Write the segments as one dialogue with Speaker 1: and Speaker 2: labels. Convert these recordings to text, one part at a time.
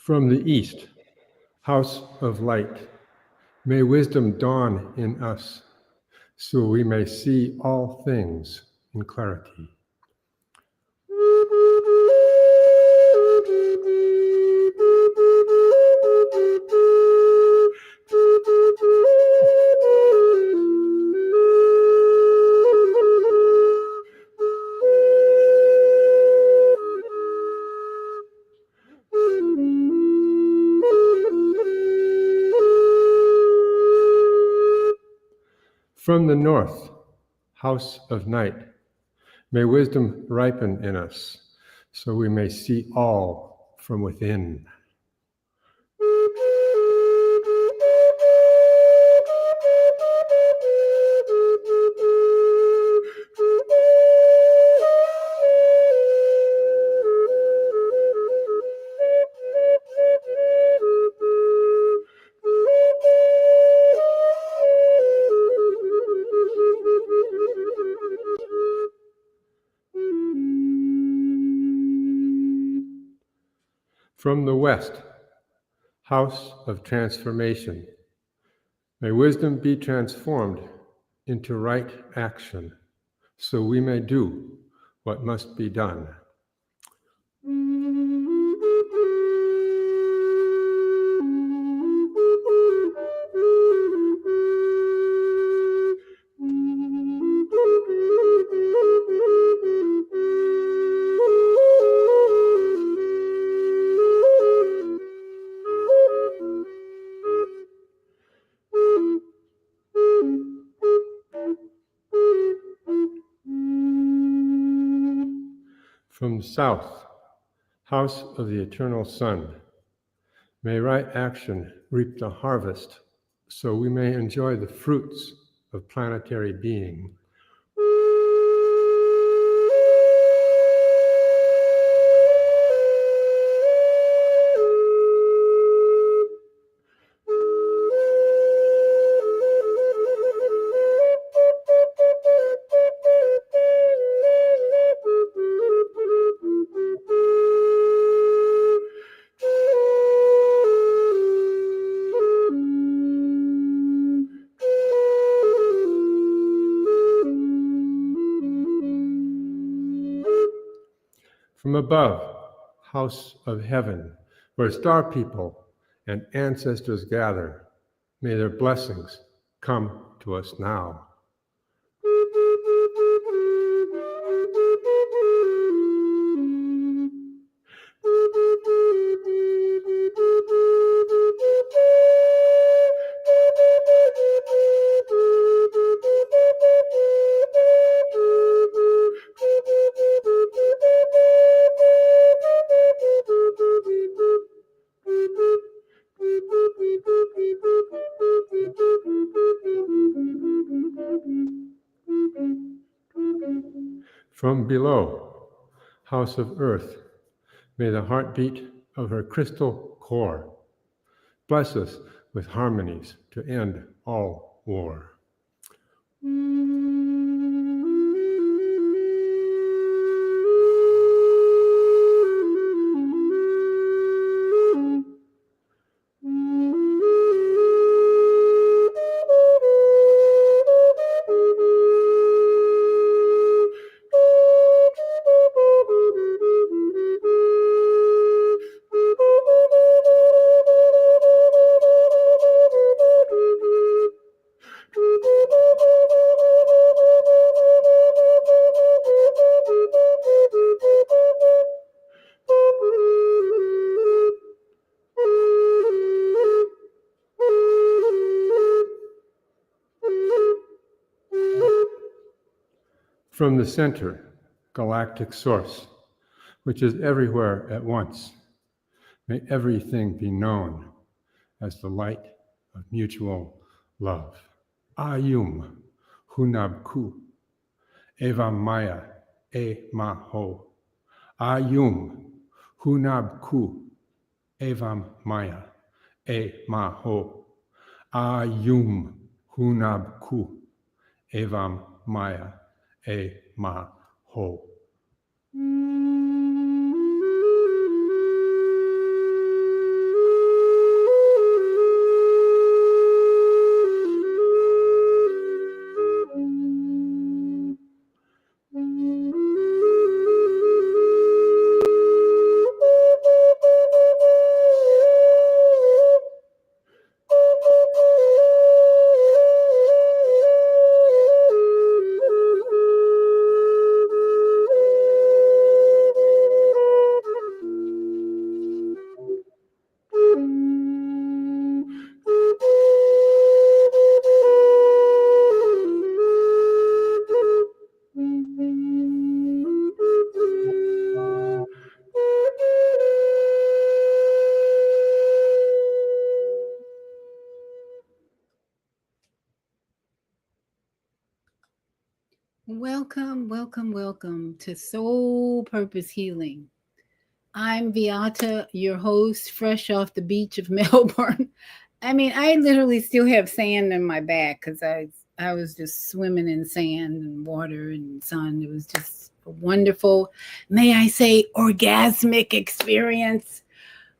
Speaker 1: From the east, house of light, may wisdom dawn in us, so we may see all things in clarity. From the north, house of night, may wisdom ripen in us, so we may see all from within. From the west, house of transformation, may wisdom be transformed into right action, so we may do what must be done. From the south, house of the eternal sun, may right action reap the harvest, so we may enjoy the fruits of planetary being. From above, house of heaven, where star people and ancestors gather, may their blessings come to us now. From below, house of earth, may the heartbeat of her crystal core bless us with harmonies to end all war. From the center, galactic source, which is everywhere at once, may everything be known as the light of mutual love. Ayum, Hunabku, Eva Maya, E Maho. Ayum, Hunabku, Eva Maya, E Maho. Ayum, Hunabku, Eva Maya, E Maho.
Speaker 2: welcome to Soul Purpose Healing. I'm Viata, your host, fresh off the beach of Melbourne. I mean, I literally still have sand in my back because I was just swimming in sand and water and sun. It was just a wonderful, may I say, orgasmic experience.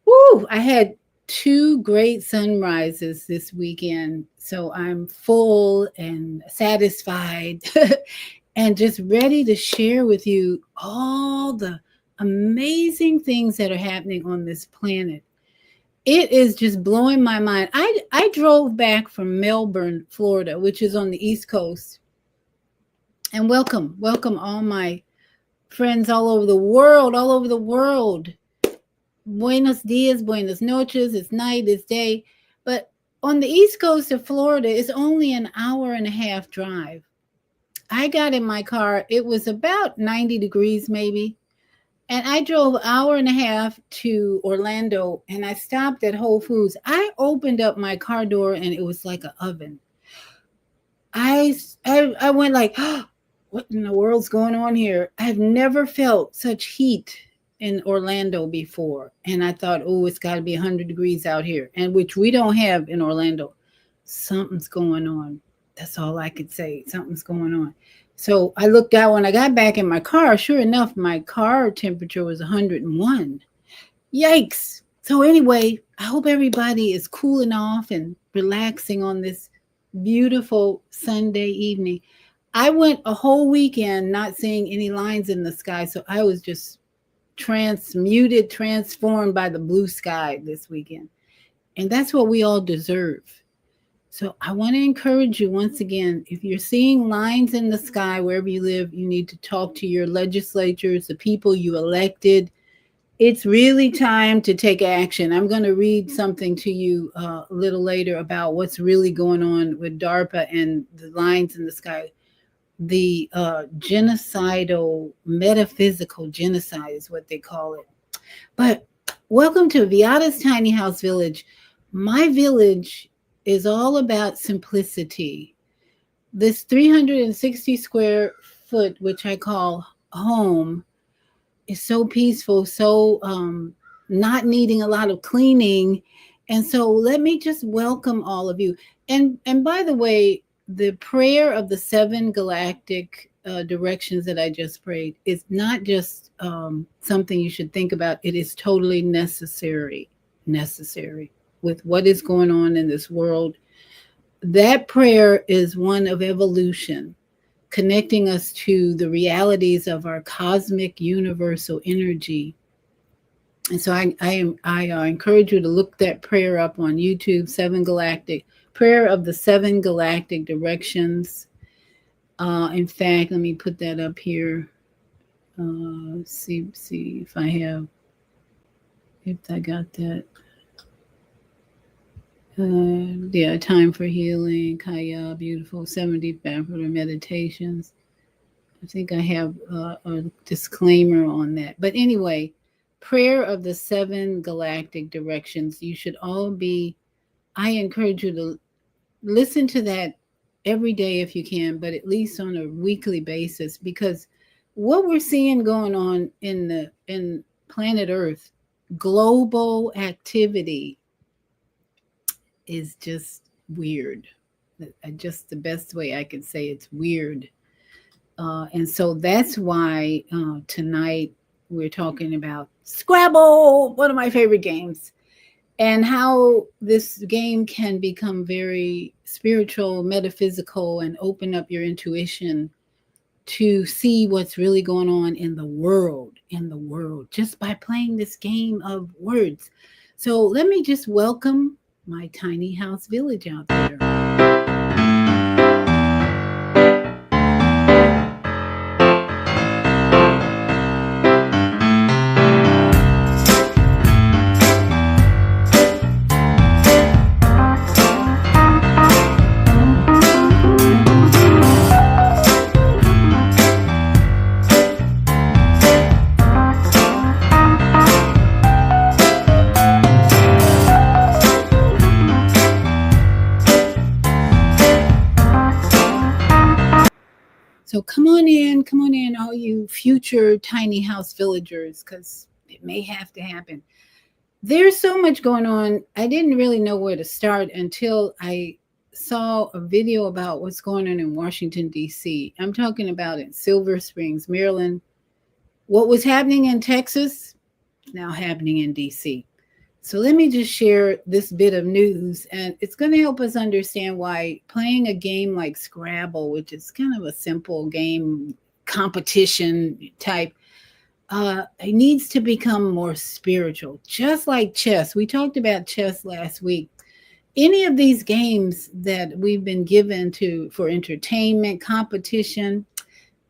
Speaker 2: Woo! I had two great sunrises this weekend, so I'm full and satisfied and just ready to share with you all the amazing things that are happening on this planet. It is just blowing my mind. I drove back from Melbourne, Florida, which is on the East Coast. And welcome all my friends all over the world. Buenos dias, buenas noches, it's night, it's day. But on the East Coast of Florida, it's only an hour and a half drive. I got in my car, it was about 90 degrees maybe. And I drove an hour and a half to Orlando and I stopped at Whole Foods. I opened up my car door and it was like an oven. I went like, oh, what in the world's going on here? I've never felt such heat in Orlando before. And I thought, oh, it's got to be 100 degrees out here, and which we don't have in Orlando. Something's going on. That's all I could say. Something's going on. So I looked out when I got back in my car. Sure enough, my car temperature was 101. Yikes. So anyway, I hope everybody is cooling off and relaxing on this beautiful Sunday evening. I went a whole weekend not seeing any lines in the sky. So I was just transformed by the blue sky this weekend. And that's what we all deserve. So I want to encourage you once again, if you're seeing lines in the sky wherever you live, you need to talk to your legislatures, the people you elected. It's really time to take action. I'm going to read something to you a little later about what's really going on with DARPA and the lines in the sky. The genocidal, metaphysical genocide is what they call it. But welcome to Viata's Tiny House Village. My village is all about simplicity. This 360 square foot, which I call home, is so peaceful, so not needing a lot of cleaning. And so let me just welcome all of you. And by the way, the prayer of the 7 galactic directions that I just prayed is not just something you should think about. It is totally necessary with what is going on in this world. That prayer is one of evolution, connecting us to the realities of our cosmic universal energy. And so I encourage you to look that prayer up on YouTube, 7 galactic prayer of the 7 galactic directions. In fact, let me put that up here. See if I got that. Time for healing, Kaya, beautiful, 70 Baphomet meditations. I think I have a disclaimer on that. But anyway, prayer of the 7 galactic directions. You should all I encourage you to listen to that every day if you can, but at least on a weekly basis, because what we're seeing going on in planet Earth, global activity, is just weird. Just the best way I can say it's weird. And so that's why tonight we're talking about Scrabble, one of my favorite games, and how this game can become very spiritual, metaphysical, and open up your intuition to see what's really going on in the world, just by playing this game of words. So let me just welcome my tiny house village out there. come on in, all you future tiny house villagers, because it may have to happen. There's so much going on. I didn't really know where to start until I saw a video about what's going on in Washington, D.C. I'm talking about in Silver Springs, Maryland. What was happening in Texas, now happening in D.C. So let me just share this bit of news, and it's going to help us understand why playing a game like Scrabble, which is kind of a simple game, competition type, it needs to become more spiritual, just like chess. We talked about chess last week. Any of these games that we've been given for entertainment, competition,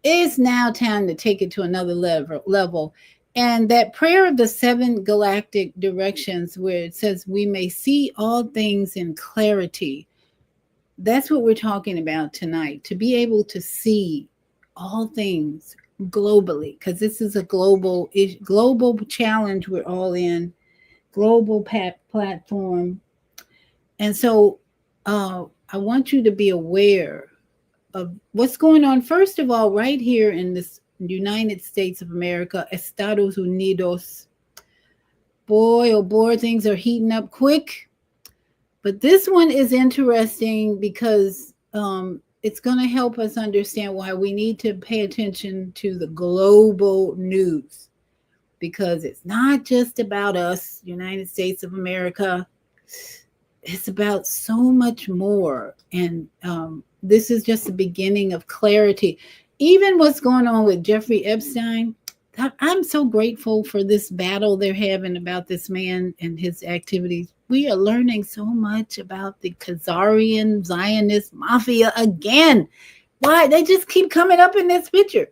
Speaker 2: it's now time to take it to another level. And that prayer of the 7 galactic directions, where it says we may see all things in clarity, that's what we're talking about tonight, to be able to see all things globally, because this is a global challenge we're all in, global platform. And so I want you to be aware of what's going on, first of all, right here in this United States of America, Estados Unidos. Boy, oh boy, things are heating up quick. But this one is interesting because it's going to help us understand why we need to pay attention to the global news, because it's not just about us, United States of America. It's about so much more. And this is just the beginning of clarity. Even what's going on with Jeffrey Epstein, I'm so grateful for this battle they're having about this man and his activities. We are learning so much about the Khazarian Zionist mafia again. Why? They just keep coming up in this picture.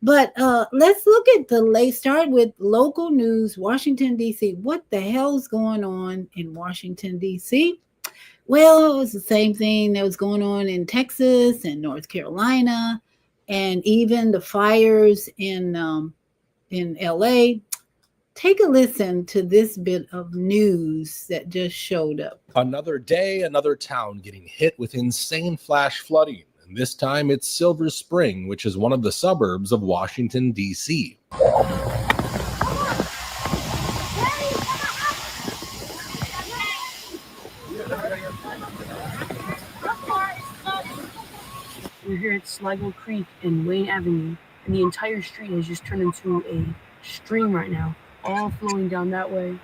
Speaker 2: But let's look at start with local news, Washington, D.C. What the hell's going on in Washington, D.C.? Well, it was the same thing that was going on in Texas and North Carolina, and even the fires in L.A. Take a listen to this bit of news that just showed up.
Speaker 3: Another day, another town getting hit with insane flash flooding. And this time it's Silver Spring, which is one of the suburbs of Washington, D.C.
Speaker 4: We're here at Sligo Creek and Wayne Avenue, and the entire street has just turned into a stream right now, all flowing down that way.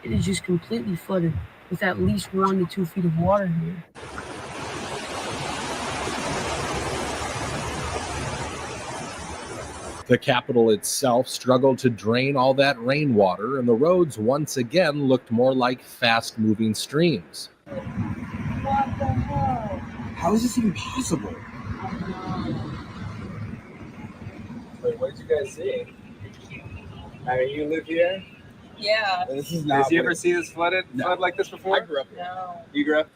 Speaker 4: It is just completely flooded with at least 1 to 2 feet of water here.
Speaker 3: The capital itself struggled to drain all that rainwater, and the roads once again looked more like fast-moving streams.
Speaker 5: What the hell? How is this even possible?
Speaker 6: Wait, what did you guys see? I mean, you live here?
Speaker 7: Yeah.
Speaker 5: This is not.
Speaker 6: Did you ever see this flood like this before?
Speaker 5: I grew up here.
Speaker 7: No.
Speaker 6: You grew up?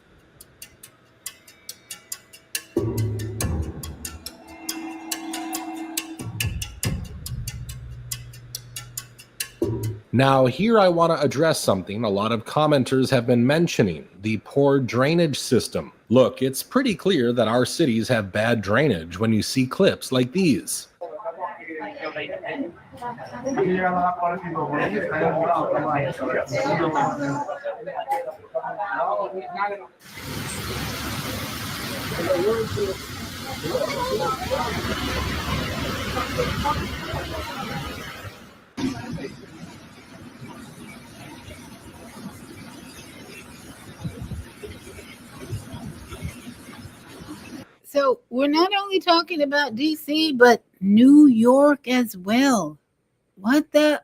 Speaker 3: Now, here I want to address something a lot of commenters have been mentioning, the poor drainage system. Look, it's pretty clear that our cities have bad drainage when you see clips like these.
Speaker 2: So we're not only talking about DC, but New York as well. What the?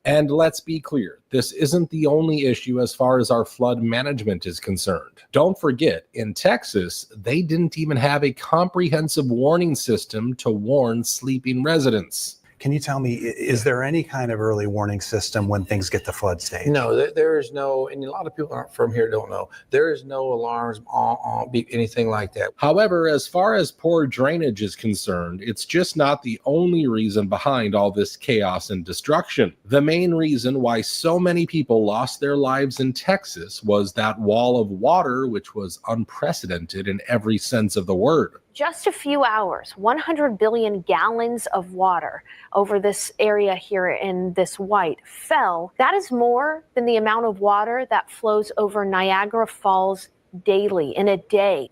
Speaker 3: And let's be clear, this isn't the only issue as far as our flood management is concerned. Don't forget, in Texas, they didn't even have a comprehensive warning system to warn sleeping residents.
Speaker 8: Can you tell me, is there any kind of early warning system when things get to flood stage?
Speaker 9: No, there is no, and a lot of people aren't from here don't know, there is no alarms on anything like that.
Speaker 3: However, as far as poor drainage is concerned, it's just not the only reason behind all this chaos and destruction. The main reason why so many people lost their lives in Texas was that wall of water, which was unprecedented in every sense of the word.
Speaker 7: Just a few hours, 100 billion gallons of water over this area here in this white fell. That is more than the amount of water that flows over Niagara Falls daily in a day.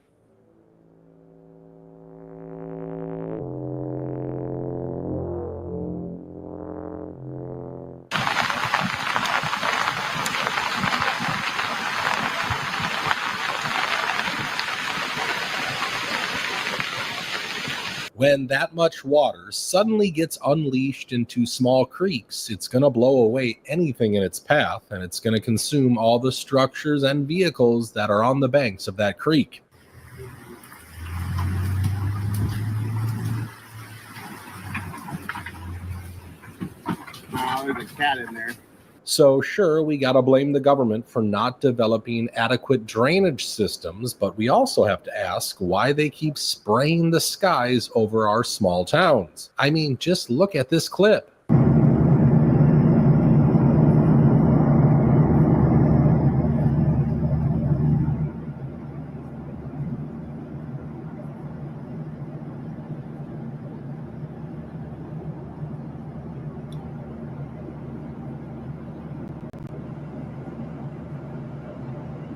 Speaker 3: When that much water suddenly gets unleashed into small creeks, it's going to blow away anything in its path, and it's going to consume all the structures and vehicles that are on the banks of that creek.
Speaker 6: Oh, there's a cat in there.
Speaker 3: So sure, we got to blame the government for not developing adequate drainage systems, but we also have to ask why they keep spraying the skies over our small towns. I mean, just look at this clip.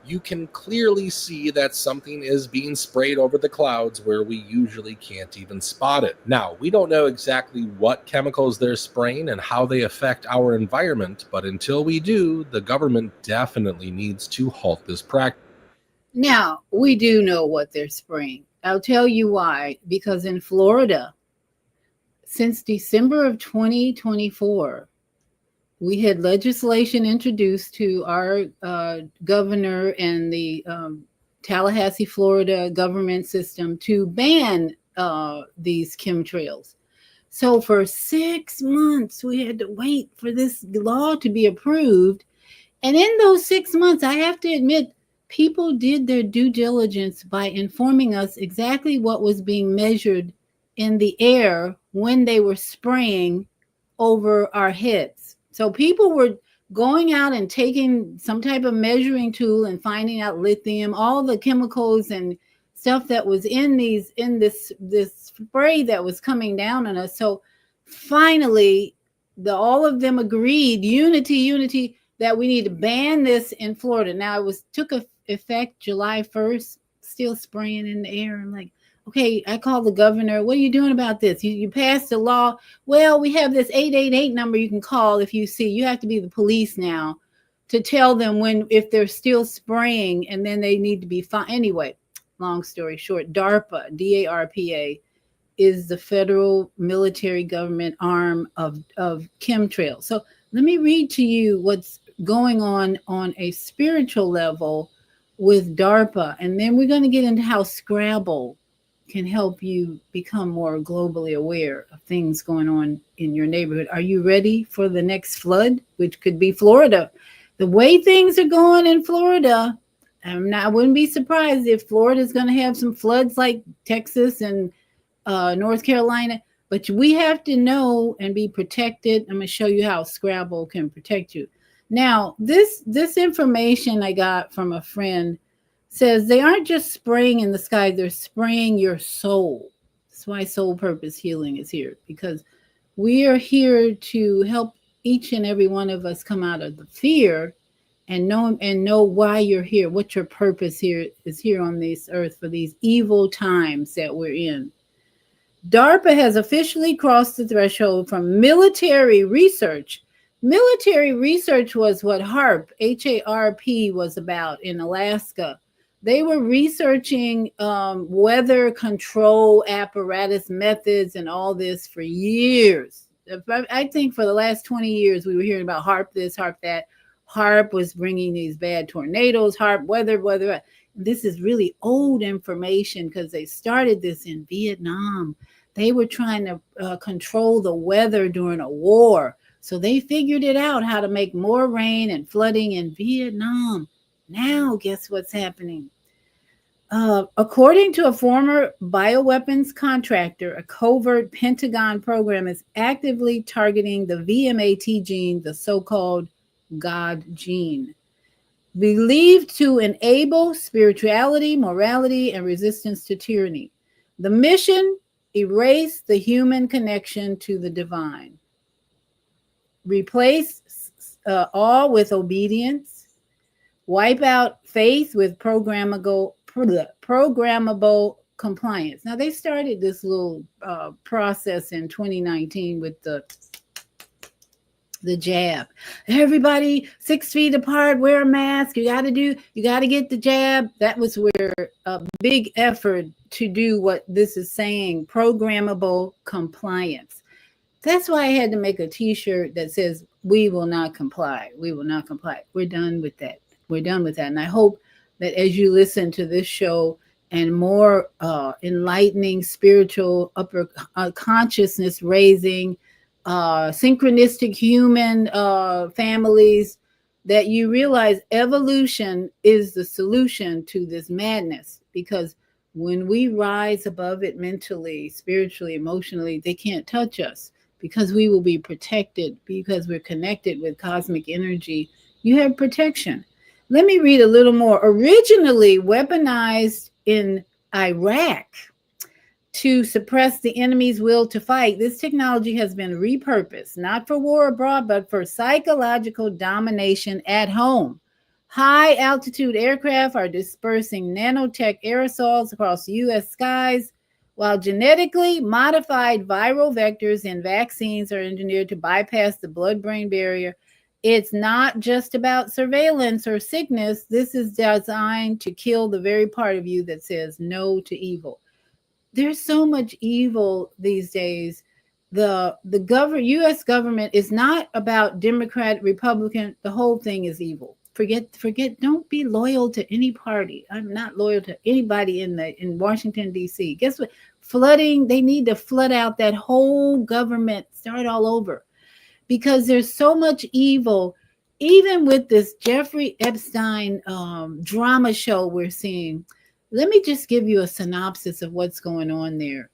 Speaker 3: You can clearly see that something is being sprayed over the clouds where we usually can't even spot it. Now, we don't know exactly what chemicals they're spraying and how they affect our environment, but until we do, the government definitely needs to halt this practice.
Speaker 2: Now, we do know what they're spraying. I'll tell you why. Because in Florida, since December of 2024, we had legislation introduced to our governor and the Tallahassee, Florida government system to ban these chemtrails. So for 6 months, we had to wait for this law to be approved. And in those 6 months, I have to admit, people did their due diligence by informing us exactly what was being measured in the air when they were spraying over our heads. So people were going out and taking some type of measuring tool and finding out lithium, all the chemicals and stuff that was in this spray that was coming down on us. So finally, all of them agreed, unity, that we need to ban this in Florida. Now it took effect July 1st, still spraying in the air. I'm like, okay, I called the governor. What are you doing about this? You passed a law. Well, we have this 888 number you can call if you see. You have to be the police now to tell them if they're still spraying, and then they need to be fine. Anyway, long story short, DARPA, DARPA, is the federal military government arm of chemtrails. So let me read to you what's going on a spiritual level with DARPA, and then we're going to get into how SCRABBLE can help you become more globally aware of things going on in your neighborhood. Are you ready for the next flood, which could be Florida? The way things are going in Florida, I wouldn't be surprised if Florida is going to have some floods like Texas and North Carolina. But we have to know and be protected. I'm going to show you how SCRABBLE can protect you. Now, this information I got from a friend says they aren't just spraying in the sky, they're spraying your soul. That's why Soul Purpose Healing is here, because we are here to help each and every one of us come out of the fear and know why you're here, what your purpose here is here on this earth for these evil times that we're in. DARPA has officially crossed the threshold from military research. Military research was what HARP, H-A-R-P, was about in Alaska. They were researching weather control apparatus methods and all this for years. I think for the last 20 years, we were hearing about HARP this, HARP that. HARP was bringing these bad tornadoes, HARP weather. This is really old information because they started this in Vietnam. They were trying to control the weather during a war. So they figured it out, how to make more rain and flooding in Vietnam. Now, guess what's happening? According to a former bioweapons contractor, a covert Pentagon program is actively targeting the VMAT gene, the so-called God gene, believed to enable spirituality, morality, and resistance to tyranny. The mission: erase the human connection to the divine. Replace awe with obedience. Wipe out faith with programmable compliance. Now, they started this little process in 2019 with the jab. Everybody 6 feet apart, wear a mask. You got to get the jab. That was where a big effort to do what this is saying, programmable compliance. That's why I had to make a t-shirt that says, we will not comply. We will not comply. We're done with that. We're done with that. And I hope that as you listen to this show and more enlightening, spiritual, upper consciousness raising, synchronistic human families, that you realize evolution is the solution to this madness. Because when we rise above it mentally, spiritually, emotionally, they can't touch us, because we will be protected, because we're connected with cosmic energy. You have protection. Let me read a little more. Originally weaponized in Iraq to suppress the enemy's will to fight, this technology has been repurposed, not for war abroad, but for psychological domination at home. High altitude aircraft are dispersing nanotech aerosols across U.S. skies, while genetically modified viral vectors in vaccines are engineered to bypass the blood-brain barrier. It's not just about surveillance or sickness. This is designed to kill the very part of you that says no to evil. There's so much evil these days. The U.S. government is not about Democrat, Republican. The whole thing is evil. Forget. Don't be loyal to any party. I'm not loyal to anybody in Washington, D.C. Guess what? Flooding. They need to flood out that whole government. Start all over, because there's so much evil. Even with this Jeffrey Epstein drama show we're seeing. Let me just give you a synopsis of what's going on there.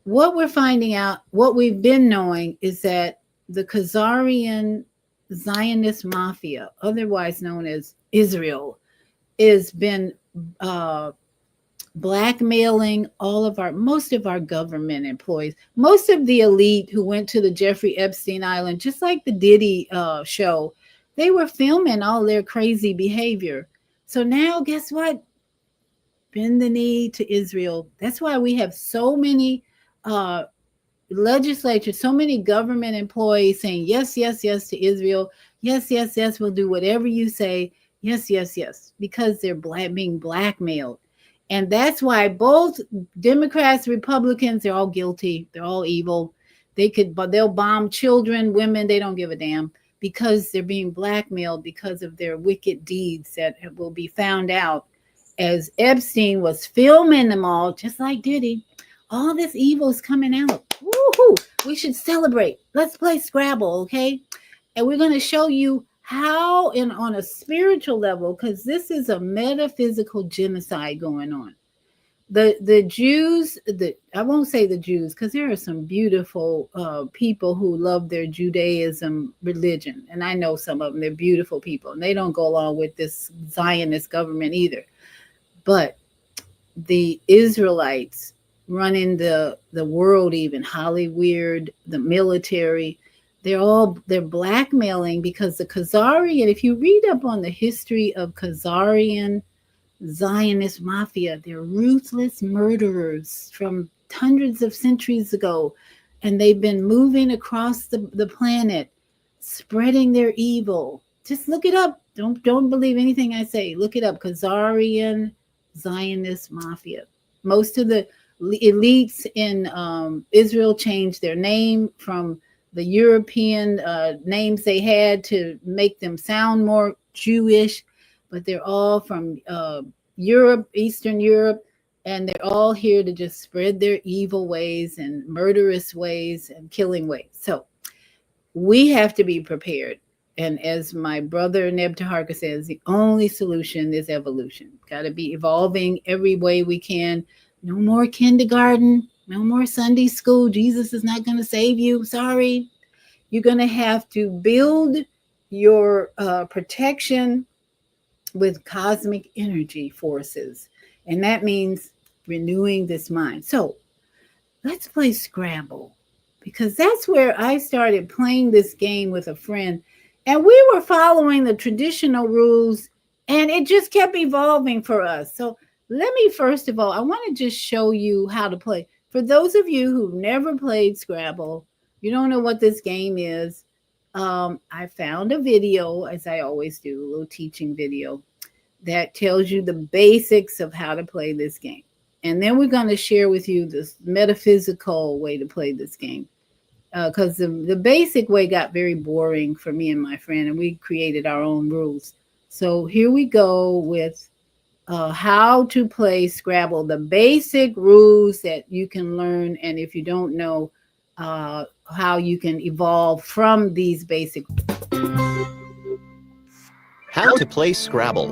Speaker 2: What we're finding out, what we've been knowing, is that the Khazarian Zionist mafia, otherwise known as Israel, has been blackmailing most of our government employees, most of the elite who went to the Jeffrey Epstein Island, just like the Diddy show. They were filming all their crazy behavior. So now, guess what? Bend the knee to Israel. That's why we have so many legislatures, so many government employees saying yes, yes, yes to Israel. Yes, yes, yes, we'll do whatever you say. Yes, yes, yes, because they're being blackmailed. And that's why both Democrats, Republicans, they're all guilty. They're all evil. They'll bomb children, women. They don't give a damn, because they're being blackmailed because of their wicked deeds that will be found out. As Epstein was filming them all, just like Diddy, all this evil is coming out. Woohoo! We should celebrate. Let's play Scrabble, okay? And we're going to show you how, on a spiritual level, because this is a metaphysical genocide going on. The Jews, I won't say the Jews, because there are some beautiful people who love their Judaism religion. And I know some of them, they're beautiful people. And they don't go along with this Zionist government either. But the Israelites running the world, even Hollywood, the military, they're blackmailing, because the Khazarian, if you read up on the history of Khazarian Zionist mafia, they're ruthless murderers from hundreds of centuries ago, and they've been moving across the planet, spreading their evil. Just look it up. Don't believe anything I say. Look it up. Khazarian Zionist mafia. Most of the elites in Israel changed their name from the European names they had to make them sound more Jewish, but they're all from Europe, Eastern Europe, and they're all here to just spread their evil ways and murderous ways and killing ways. So we have to be prepared. And as my brother Neb Taharka says, the only solution is evolution. Got to be evolving every way we can. No more kindergarten, no more Sunday school. Jesus is not going to save you. Sorry. You're going to have to build your protection with cosmic energy forces. And that means renewing this mind. So let's play Scrabble, because that's where I started playing this game with a friend. And we were following the traditional rules, and it just kept evolving for us. So let me, first of all, I want to just show you how to play. For those of you who've never played Scrabble, you don't know what this game is, I found a video, as I always do, a little teaching video that tells you the basics of how to play this game. And then we're going to share with you this metaphysical way to play this game. Because the basic way got very boring for me and my friend, and we created our own rules. So here we go with how to play Scrabble, the basic rules that you can learn. And if you don't know how you can evolve from these basic.
Speaker 10: How to play Scrabble.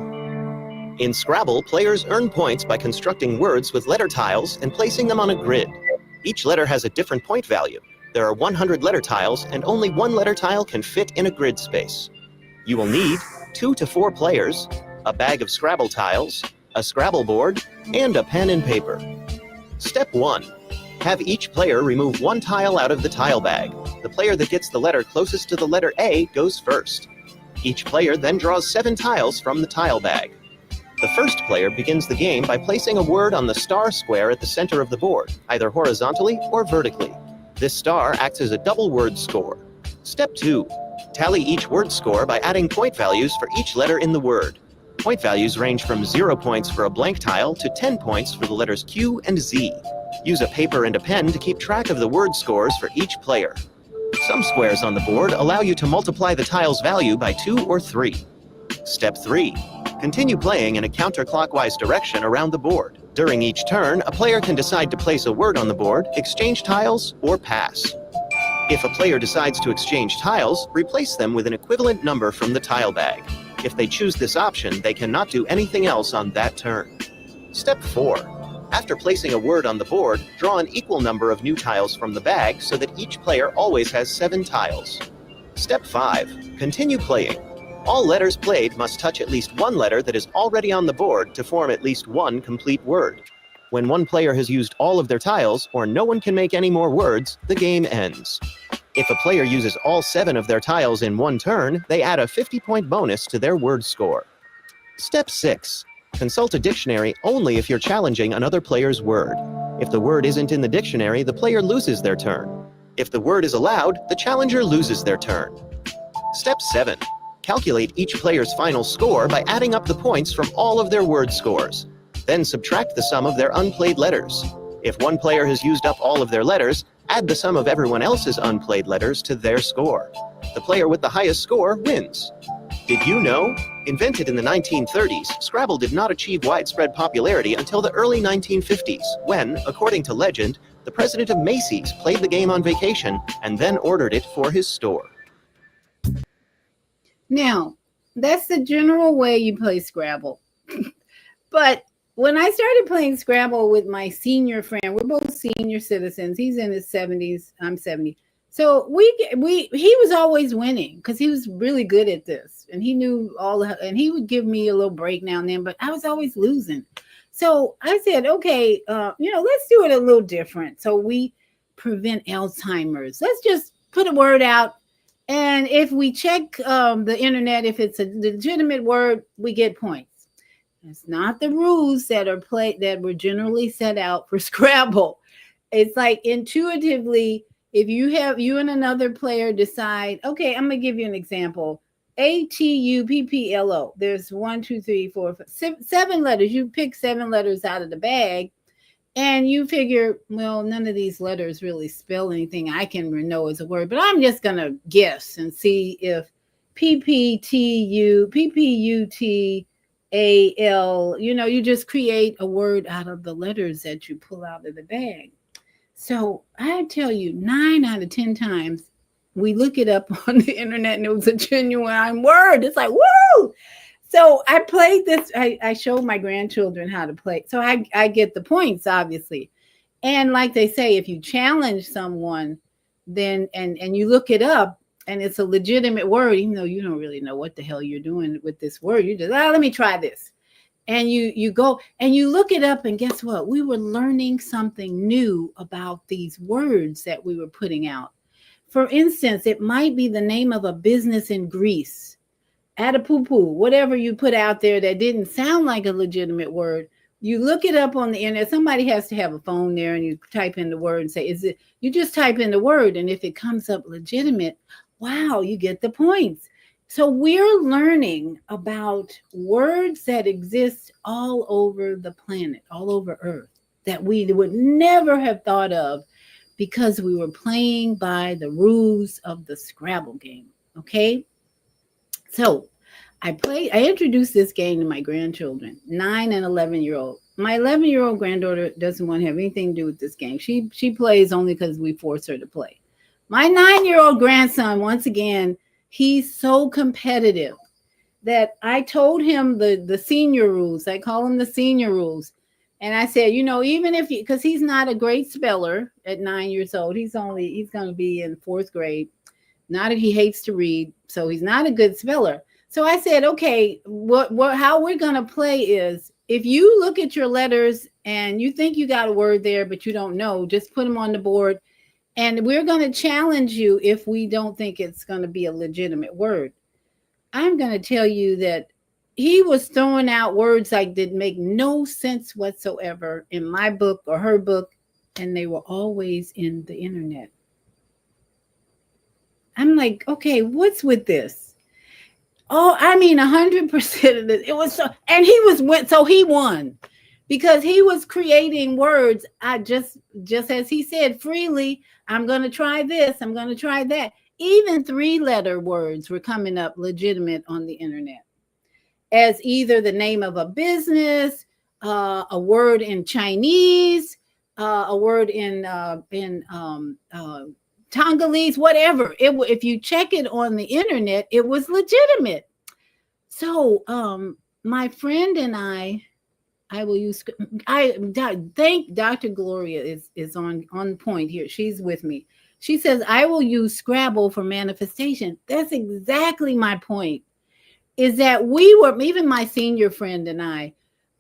Speaker 10: In Scrabble, players earn points by constructing words with letter tiles and placing them on a grid. Each letter has a different point value. There are 100 letter tiles, and only one letter tile can fit in a grid space. You will need 2 to 4 players, a bag of Scrabble tiles, a Scrabble board, and a pen and paper. Step 1. Have each player remove one tile out of the tile bag. The player that gets the letter closest to the letter A goes first. Each player then draws 7 tiles from the tile bag. The first player begins the game by placing a word on the star square at the center of the board, either horizontally or vertically. This star acts as a double word score. Step 2. Tally each word score by adding point values for each letter in the word. Point values range from 0 points for a blank tile to 10 points for the letters Q and Z. Use a paper and a pen to keep track of the word scores for each player. Some squares on the board allow you to multiply the tile's value by 2 or 3. Step 3. Continue playing in a counterclockwise direction around the board. During each turn, a player can decide to place a word on the board, exchange tiles, or pass. If a player decides to exchange tiles, replace them with an equivalent number from the tile bag. If they choose this option, they cannot do anything else on that turn. Step 4. After placing a word on the board, draw an equal number of new tiles from the bag so that each player always has 7 tiles. Step 5. Continue playing. All letters played must touch at least one letter that is already on the board to form at least one complete word. When one player has used all of their tiles, or no one can make any more words, the game ends. If a player uses all 7 of their tiles in one turn, they add a 50-point bonus to their word score. Step 6. Consult a dictionary only if you're challenging another player's word. If the word isn't in the dictionary, the player loses their turn. If the word is allowed, the challenger loses their turn. Step 7. Calculate each player's final score by adding up the points from all of their word scores. Then subtract the sum of their unplayed letters. If one player has used up all of their letters, add the sum of everyone else's unplayed letters to their score. The player with the highest score wins. Did you know? Invented in the 1930s, Scrabble did not achieve widespread popularity until the early 1950s, when, according to legend, the president of Macy's played the game on vacation and then ordered it for his store.
Speaker 2: Now, that's the general way you play Scrabble. But when I started playing Scrabble with my senior friend, we're both senior citizens. He's in his 70s, I'm 70. So he was always winning because he was really good at this. And he knew and he would give me a little break now and then, but I was always losing. So I said, okay, let's do it a little different. So we prevent Alzheimer's. Let's just put a word out. And if we check the internet, if it's a legitimate word, we get points. It's not the rules that were generally set out for Scrabble. It's like intuitively, if you and another player decide, okay, I'm gonna give you an example. ATUPPLO. There's 1, 2, 3, 4, 5, 7 letters. You pick 7 letters out of the bag. And you figure, well, none of these letters really spell anything I can know as a word, but I'm just going to guess and see if PPTU, PPUTAL, you just create a word out of the letters that you pull out of the bag. So I tell you, 9 out of 10 times, we look it up on the internet and it was a genuine word. It's like, woo! So I played this. I showed my grandchildren how to play. So I get the points, obviously. And like they say, if you challenge someone, then and you look it up and it's a legitimate word, even though you don't really know what the hell you're doing with this word. You just, let me try this. And you go and you look it up, and guess what? We were learning something new about these words that we were putting out. For instance, it might be the name of a business in Greece, Atapupu, whatever you put out there that didn't sound like a legitimate word. You look it up on the internet. Somebody has to have a phone there, and you type in the word and say, is it, you just type in the word, and if it comes up legitimate, wow, you get the points. So we're learning about words that exist all over the planet, all over Earth, that we would never have thought of because we were playing by the rules of the Scrabble game. Okay. So I introduced this game to my grandchildren, 9 and 11-year-old. My 11-year-old granddaughter doesn't want to have anything to do with this game. She plays only because we force her to play. My 9-year-old grandson, once again, he's so competitive that I told him the senior rules. I call them the senior rules. And I said, even if you, because he's not a great speller at 9 years old, he's going to be in 4th grade. Not that he hates to read, so he's not a good speller. So I said, okay, how we're going to play is, if you look at your letters and you think you got a word there, but you don't know, just put them on the board. And we're going to challenge you if we don't think it's going to be a legitimate word. I'm going to tell you that he was throwing out words like did make no sense whatsoever in my book or her book, and they were always in the internet. I'm like, okay, what's with this? Oh, I mean, 100% of it. It was so, and he won because he was creating words. I just as he said, freely, I'm going to try this, I'm going to try that. Even 3-letter words were coming up legitimate on the internet as either the name of a business, a word in Chinese, a word in Tongolese, whatever. If you check it on the internet, it was legitimate. So my friend and I will use. I thank Dr. Gloria is on point here. She's with me. She says I will use Scrabble for manifestation. That's exactly my point. Is that we were, even my senior friend and I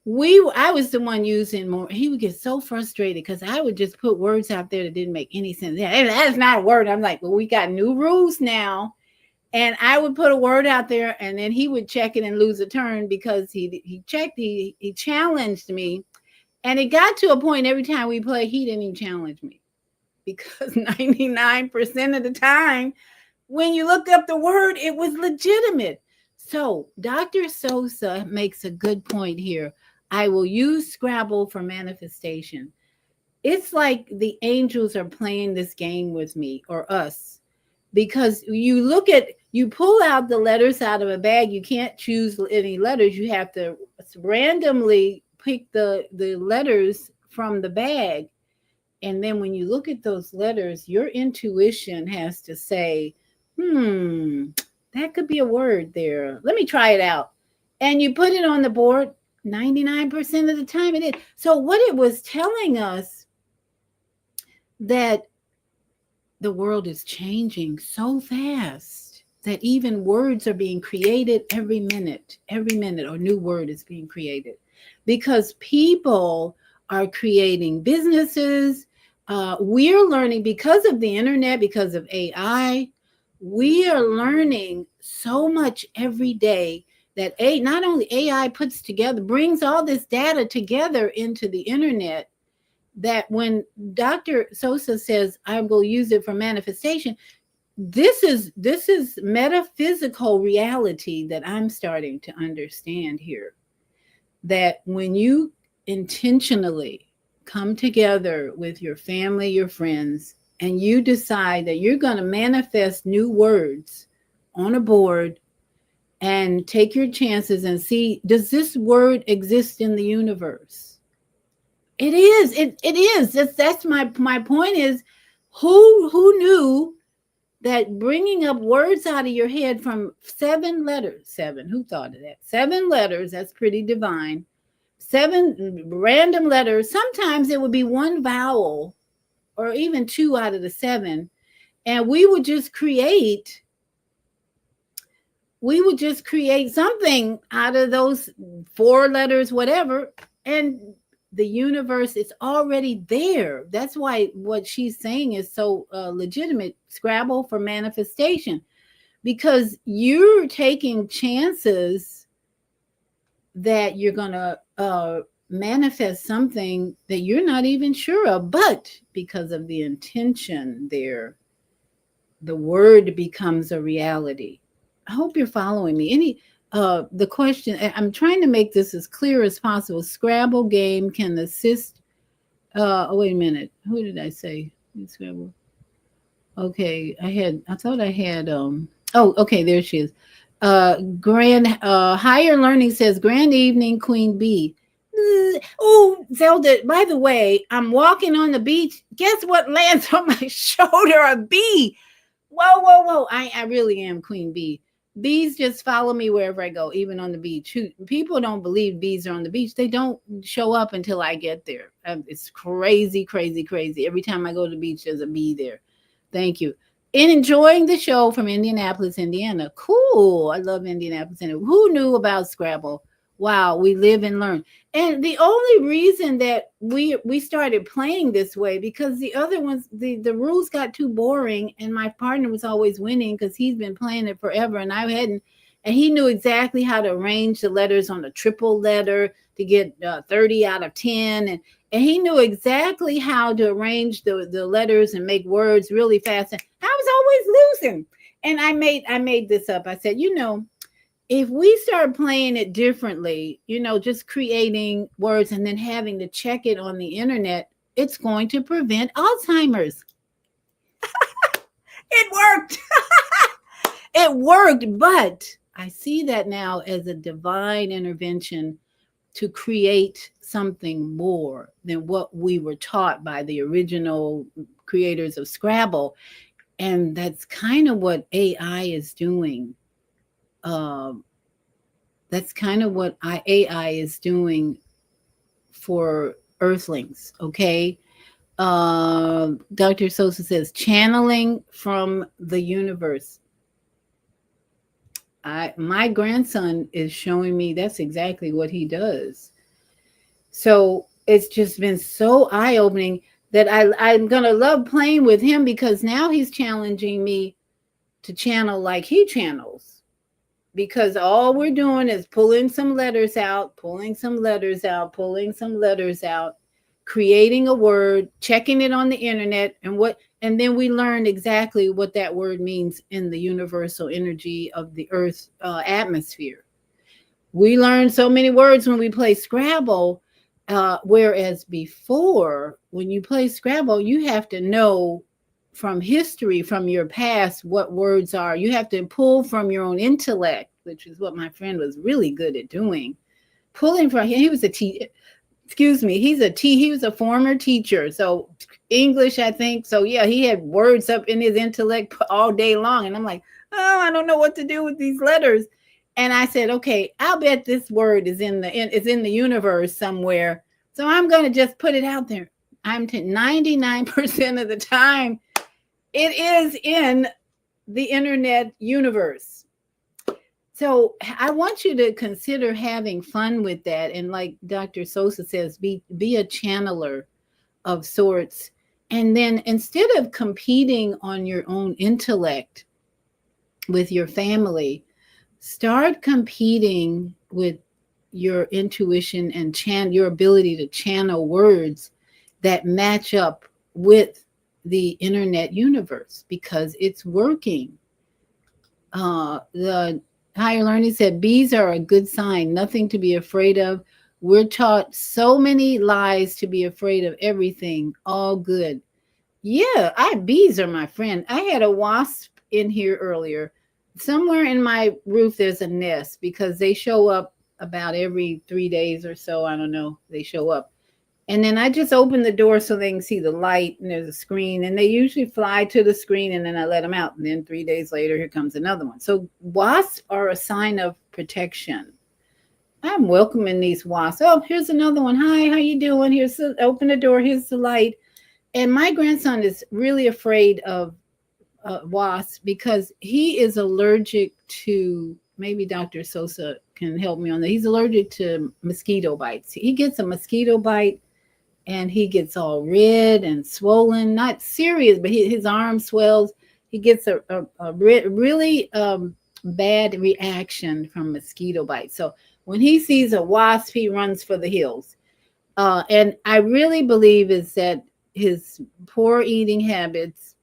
Speaker 2: was the one using more. He would get so frustrated because I would just put words out there that didn't make any sense. Yeah, that's not a word. I'm like, well, we got new rules now. And I would put a word out there, and then he would check it and lose a turn because he challenged me. And it got to a point every time we play, he didn't even challenge me. Because 99% of the time, when you looked up the word, it was legitimate. So Dr. Sosa makes a good point here. I will use Scrabble for manifestation. It's like the angels are playing this game with me or us, because you pull out the letters out of a bag. You can't choose any letters. You have to randomly pick the letters from the bag. And then when you look at those letters, your intuition has to say, that could be a word there. Let me try it out. And you put it on the board. 99% of the time it is. So what it was telling us, that the world is changing so fast that even words are being created every minute, a new word is being created because people are creating businesses. We're learning because of the internet, because of AI, we are learning so much every day that not only AI brings all this data together into the internet, that when Dr. Sosa says, I will use it for manifestation, this is metaphysical reality that I'm starting to understand here. That when you intentionally come together with your family, your friends, and you decide that you're going to manifest new words on a board and take your chances and see, does this word exist in the universe? It is. It is. That's my point is, who knew that bringing up words out of your head from 7 letters, who thought of that? 7 letters, that's pretty divine. 7 random letters. Sometimes it would be 1 vowel or even 2 out of the 7. And we would just create we would just create something out of those 4 letters, whatever, and the universe is already there. That's why what she's saying is so legitimate. Scrabble for manifestation, because you're taking chances that you're going to manifest something that you're not even sure of, but because of the intention there, the word becomes a reality. I hope you're following me. The question, I'm trying to make this as clear as possible. Scrabble game can assist. Oh, wait a minute. Who did I say? Scrabble. Okay, I thought I had oh, okay, there she is. Higher Learning says, grand evening, Queen Bee. Oh, Zelda, by the way, I'm walking on the beach. Guess what lands on my shoulder? A bee. Whoa. I really am Queen Bee. Bees just follow me wherever I go, even on the beach. People don't believe bees are on the beach. They don't show up until I get there. It's crazy. Every time I go to the beach, there's a bee there. Thank you. In enjoying the show from Indianapolis, Indiana. Cool. I love Indianapolis, Indiana. Who knew about Scrabble? Wow, we live and learn. And the only reason that we started playing this way, because the other ones, the rules got too boring, and my partner was always winning because he's been playing it forever, and I hadn't. And he knew exactly how to arrange the letters on a triple letter to get 30 out of 10. And he knew exactly how to arrange the letters and make words really fast. And I was always losing. And I made this up. I said, if we start playing it differently, just creating words and then having to check it on the internet, it's going to prevent Alzheimer's. It worked. It worked, but I see that now as a divine intervention to create something more than what we were taught by the original creators of Scrabble. And that's kind of what AI is doing. That's kind of what AI is doing for Earthlings, okay? Dr. Sosa says, channeling from the universe. My grandson is showing me that's exactly what he does. So it's just been so eye-opening that I'm going to love playing with him, because now he's challenging me to channel like he channels. Because all we're doing is pulling some letters out, creating a word, checking it on the internet, and then we learn exactly what that word means in the universal energy of the Earth's atmosphere. We learn so many words when we play Scrabble, whereas before, when you play Scrabble, you have to know from history, from your past, what words are. You have to pull from your own intellect, which is what my friend was really good at doing. Pulling from, he was a teacher. Excuse me, he was a former teacher, so English, I think. So yeah, he had words up in his intellect all day long, and I'm like, oh, I don't know what to do with these letters. And I said, okay, I'll bet this word is in the universe somewhere, so I'm going to just put it out there. 99% of the time, it is in the internet universe. So I want you to consider having fun with that. And like Dr. Sosa says, be a channeler of sorts. And then instead of competing on your own intellect with your family, start competing with your intuition and your ability to channel words that match up with the internet universe, because it's working. The Higher Learning said, bees are a good sign, nothing to be afraid of. We're taught so many lies to be afraid of everything. All good. Yeah, bees are my friend. I had a wasp in here earlier. Somewhere in my roof, there's a nest, because they show up about every 3 days or so. I don't know. They show up. And then I just open the door so they can see the light, and there's a screen, and they usually fly to the screen, and then I let them out. And then 3 days later, here comes another one. So wasps are a sign of protection. I'm welcoming these wasps. Oh, here's another one. Hi, how you doing? Open the door. Here's the light. And my grandson is really afraid of wasps because he is allergic to maybe Dr. Sosa can help me on that. He's allergic to mosquito bites. He gets a mosquito bite and he gets all red and swollen, not serious, but his arm swells. He gets a really bad reaction from mosquito bites. So when he sees a wasp, he runs for the hills. And I really believe is that his poor eating habits,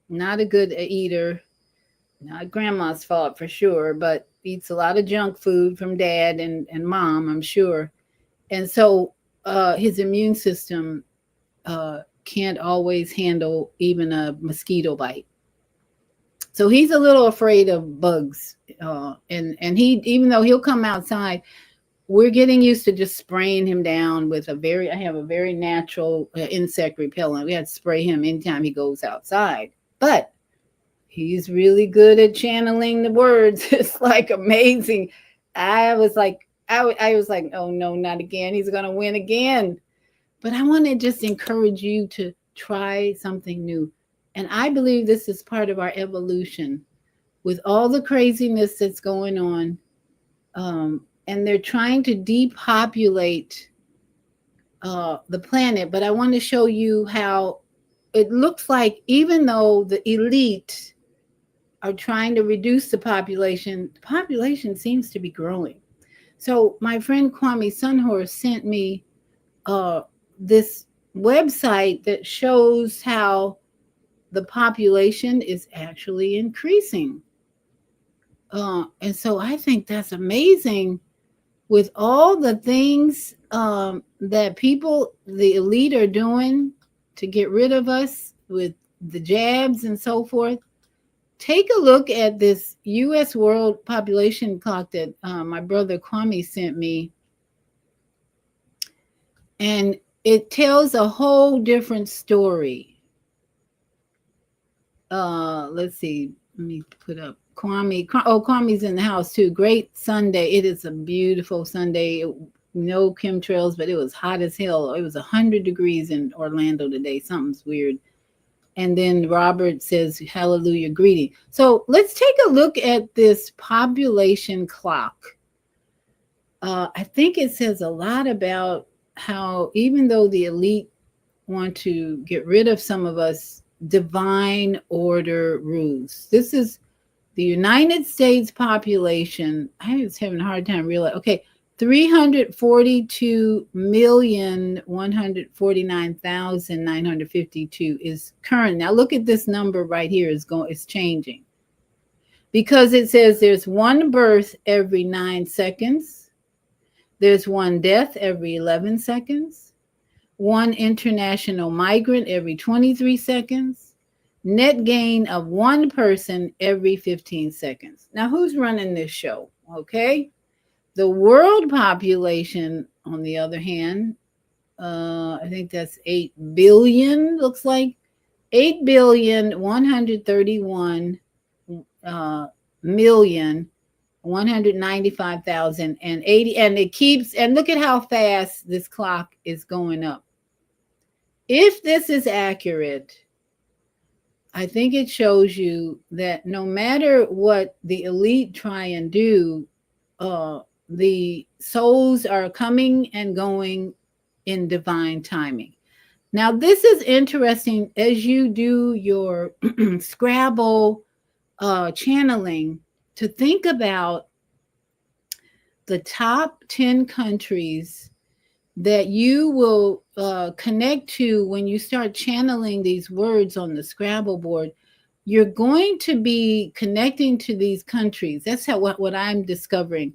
Speaker 2: not a good eater, not grandma's fault for sure, but eats a lot of junk food from dad and mom, I'm sure. And so his immune system can't always handle even a mosquito bite. So he's a little afraid of bugs. And he, even though he'll come outside, we're getting used to just spraying him down with I have a very natural insect repellent. We had to spray him anytime he goes outside. But he's really good at channeling the words. It's like amazing. I was like, oh no, not again. He's going to win again. But I want to just encourage you to try something new. And I believe this is part of our evolution with all the craziness that's going on. And they're trying to depopulate the planet. But I want to show you how it looks like even though the elite are trying to reduce the population seems to be growing. So my friend Kwame Sunhorse sent me this website that shows how the population is actually increasing. And so I think that's amazing with all the things that people, the elite, are doing to get rid of us with the jabs and so forth. Take a look at this U.S. world population clock that my brother Kwame sent me. And it tells a whole different story. Let's see. Let me put up Kwame. Kwame's in the house too. Great Sunday. It is a beautiful Sunday. No chemtrails, but it was hot as hell. It was 100 degrees in Orlando today. Something's weird. And then Robert says, hallelujah, greeting. So let's take a look at this population clock. I think it says a lot about how even though the elite want to get rid of some of us, divine order rules. This is the United States population. I was having a hard time realizing. Okay, 342,149,952 is current. Now look at this number right here. It's changing because it says there's one birth every 9 seconds. There's one death every 11 seconds. One international migrant every 23 seconds. Net gain of one person every 15 seconds. Now, who's running this show? Okay. The world population, on the other hand, I think that's 8 billion, looks like 8,131,195,080. And it keeps, and look at how fast this clock is going up. If this is accurate, I think it shows you that no matter what the elite try and do, the souls are coming and going in divine timing. Now, this is interesting as you do your Scrabble channeling to think about the top 10 countries that you will connect to when you start channeling these words on the Scrabble board. You're going to be connecting to these countries. That's what I'm discovering.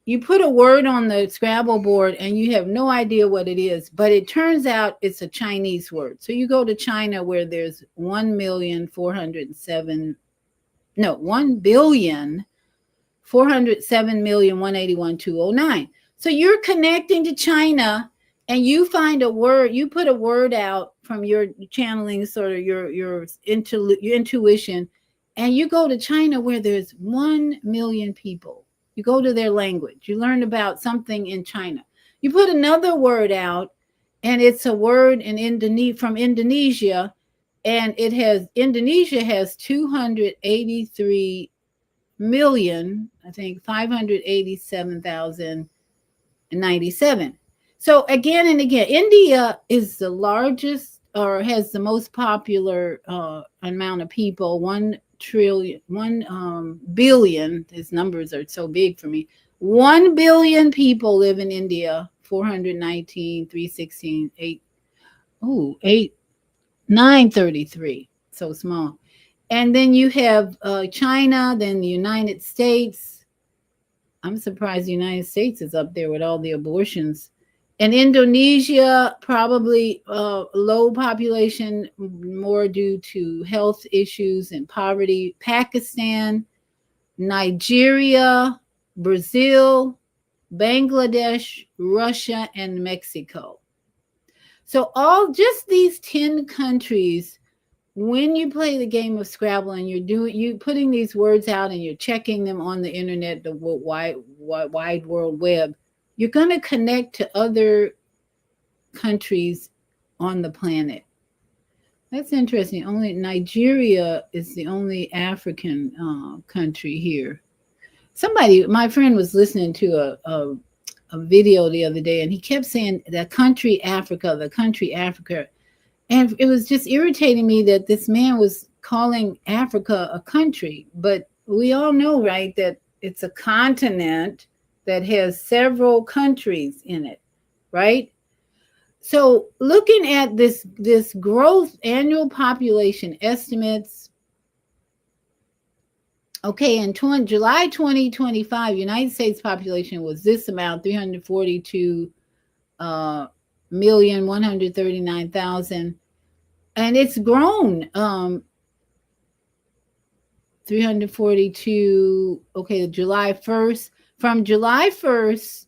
Speaker 2: You put a word on the Scrabble board and you have no idea what it is, but it turns out it's a Chinese word. So you go to China where there's 1,407,181,209. So you're connecting to China and you find a word, you put a word out from your channeling, sort of your intuition, and you go to China where there's 1 million people. You go to their language. You learn about something in China. You put another word out, and it's a word from Indonesia, and Indonesia has 283 million, I think 587,097. So again and again, India is the largest or has the most popular amount of people. 1 billion. These numbers are so big for me. 1 billion people live in India. 419, 316, 933. So small. And then you have China, then the United States. I'm surprised the United States is up there with all the abortions. And Indonesia, probably low population, more due to health issues and poverty. Pakistan, Nigeria, Brazil, Bangladesh, Russia, and Mexico. So just these 10 countries, when you play the game of Scrabble and you're putting these words out and you're checking them on the internet, the wide world web, you're going to connect to other countries on the planet. That's interesting. Only Nigeria is the only African country here. My friend was listening to a video the other day, and he kept saying the country Africa. And it was just irritating me that this man was calling Africa a country. But we all know, right, that it's a continent that has several countries in it, right? So looking at this growth, annual population estimates, okay, in July 2025, United States population was this amount, 342,139,000. And it's grown 342, okay, July 1st. From July 1st,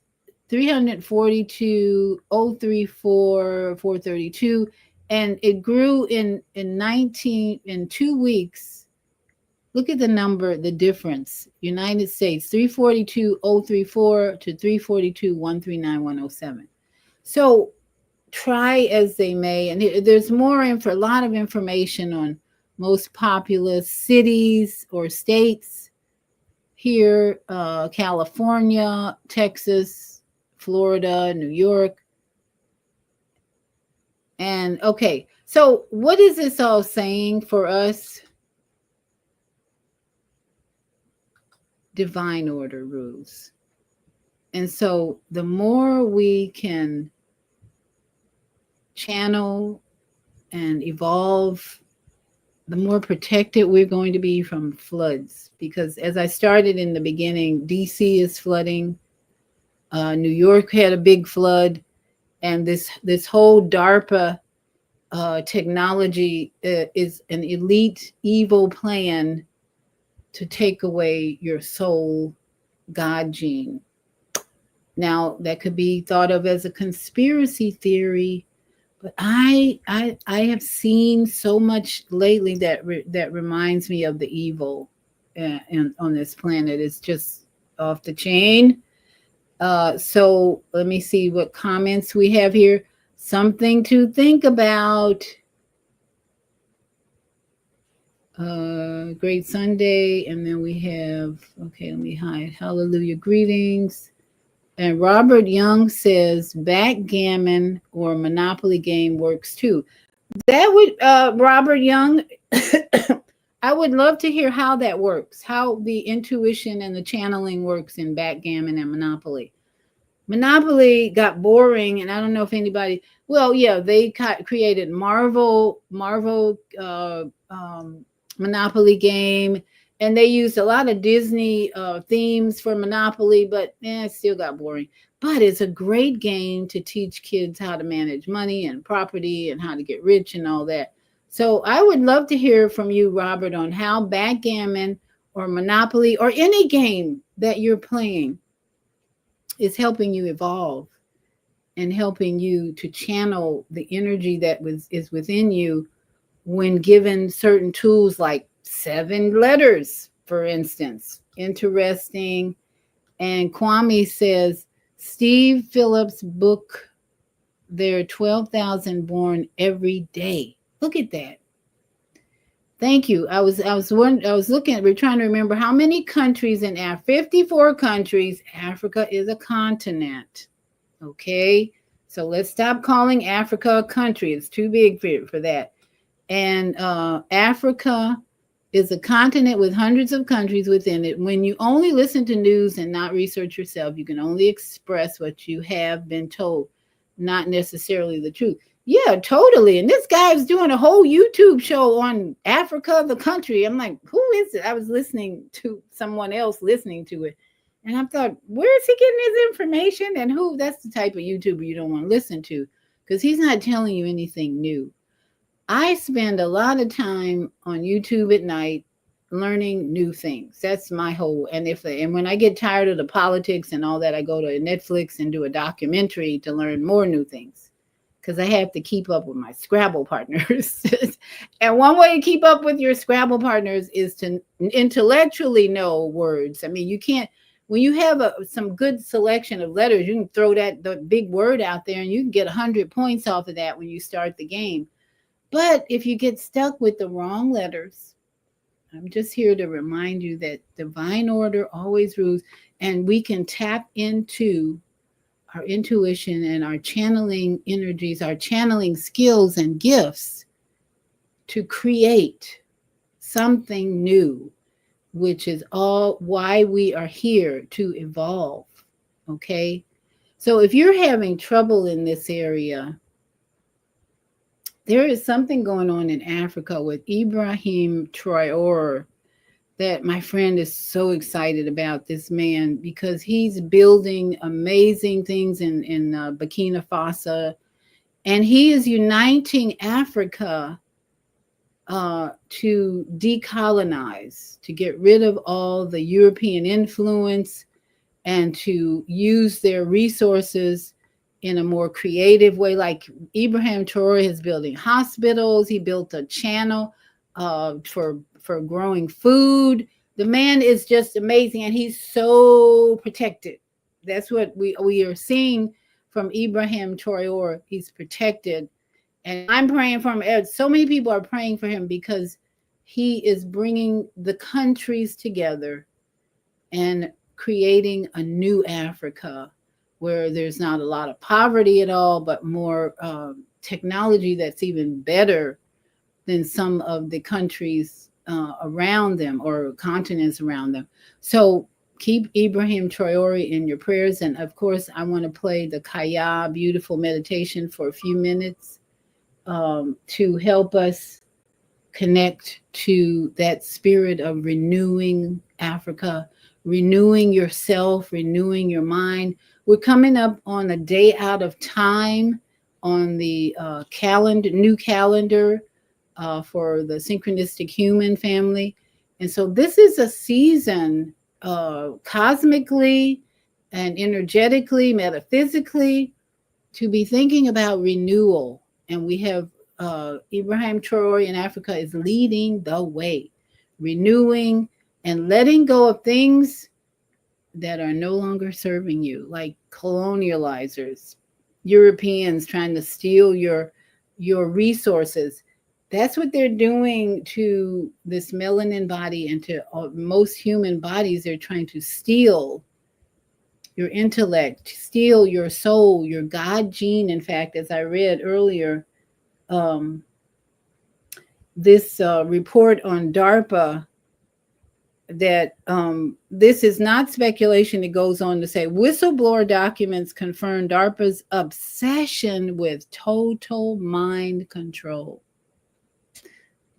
Speaker 2: 342,034,432, and it grew in 2 weeks. Look at the number, the difference. United States, 342,034 to 342,139,107. So try as they may, and there's a lot of information on most populous cities or states here, California, Texas, Florida, New York. And okay, so what is this all saying for us? Divine order rules. And so the more we can channel and evolve, the more protected we're going to be from floods. Because as I started in the beginning, DC is flooding. New York had a big flood. And this whole DARPA technology is an elite evil plan to take away your soul God gene. Now, that could be thought of as a conspiracy theory, but I have seen so much lately that reminds me of the evil on this planet. It's just off the chain. So let me see what comments we have here. Something to think about. Great Sunday. And then we have, okay, let me hide. Hallelujah, greetings. And Robert Young says backgammon or Monopoly game works too. That would, Robert Young, I would love to hear how that works, how the intuition and the channeling works in backgammon and Monopoly. Monopoly got boring, and I don't know if anybody, well, yeah, they created Marvel Monopoly game, and they used a lot of Disney themes for Monopoly, but it still got boring. But it's a great game to teach kids how to manage money and property and how to get rich and all that. So I would love to hear from you, Robert, on how backgammon or Monopoly or any game that you're playing is helping you evolve and helping you to channel the energy that is within you when given certain tools like 7 letters, for instance. Interesting. And Kwame says, Steve Phillips' book, there are 12,000 born every day. Look at that. Thank you. I was looking. We're trying to remember how many countries in 54 countries. Africa is a continent. Okay, so let's stop calling Africa a country. It's too big for that. And Africa is a continent with hundreds of countries within it. When you only listen to news and not research yourself, you can only express what you have been told, not necessarily the truth. Yeah, totally. And this guy was doing a whole YouTube show on Africa, the country. I'm like, who is it? I was listening to someone else listening to it. And I thought, where is he getting his information? And who? That's the type of YouTuber you don't want to listen to, because he's not telling you anything new. I spend a lot of time on YouTube at night learning new things. That's my whole. And when I get tired of the politics and all that, I go to Netflix and do a documentary to learn more new things, because I have to keep up with my Scrabble partners. And one way to keep up with your Scrabble partners is to intellectually know words. I mean, you can't, when you have some good selection of letters, you can throw the big word out there and you can get 100 points off of that when you start the game. But if you get stuck with the wrong letters, I'm just here to remind you that divine order always rules, and we can tap into our intuition and our channeling energies, our channeling skills and gifts to create something new, which is all why we are here, to evolve. Okay? So if you're having trouble in this area, there is something going on in Africa with Ibrahim Traore that my friend is so excited about, this man, because he's building amazing things in Burkina Faso, and he is uniting Africa to decolonize, to get rid of all the European influence and to use their resources in a more creative way. Like Ibrahim Traore is building hospitals. He built a channel for growing food. The man is just amazing, and he's so protected. That's what we are seeing from Ibrahim Traore. He's protected, and I'm praying for him. So many people are praying for him because he is bringing the countries together and creating a new Africa, where there's not a lot of poverty at all, but more technology that's even better than some of the countries around them or continents around them. So keep Ibrahim Traore in your prayers. And of course, I want to play the Kaya beautiful meditation for a few minutes to help us connect to that spirit of renewing Africa, renewing yourself, renewing your mind. We're coming up on a day out of time on the new calendar for the synchronistic human family. And so this is a season cosmically and energetically, metaphysically, to be thinking about renewal. And we have Ibrahim Traore in Africa is leading the way, renewing and letting go of things that are no longer serving you, like colonializers, Europeans trying to steal your resources. That's what they're doing to this melanin body and to most human bodies. They're trying to steal your intellect, steal your soul, your God gene. In fact, as I read earlier, this report on DARPA, that this is not speculation. It goes on to say whistleblower documents confirm DARPA's obsession with total mind control.